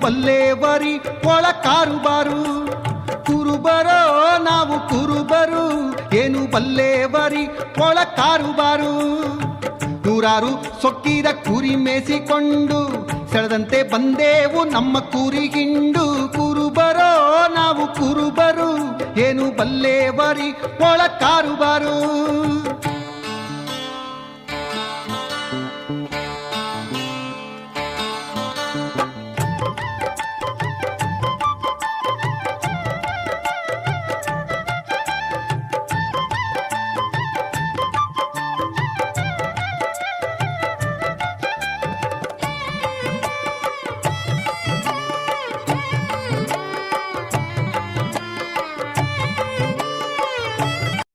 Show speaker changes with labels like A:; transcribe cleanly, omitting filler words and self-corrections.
A: ಬಲ್ಲೇವರಿ ಒಳ ಕಾರುಬಾರು. ಕುರುಬರೋ ನಾವು ಕುರುಬರು, ಏನು ಬಲ್ಲೇವರಿ ಒಳ ಕಾರುಬಾರು. ನೂರಾರು ಸೊಕ್ಕಿದ ಕುರಿ ಮೇಸಿಕೊಂಡು ಸೆಳೆದಂತೆ ಬಂದೇವು ನಮ್ಮ ಕುರಿಗಿಂಡು. ಕುರುಬರೋ ನಾವು ಕುರುಬರು, ಏನು ಬಲ್ಲೇವರಿ ಒಳ ಕಾರುಬಾರು.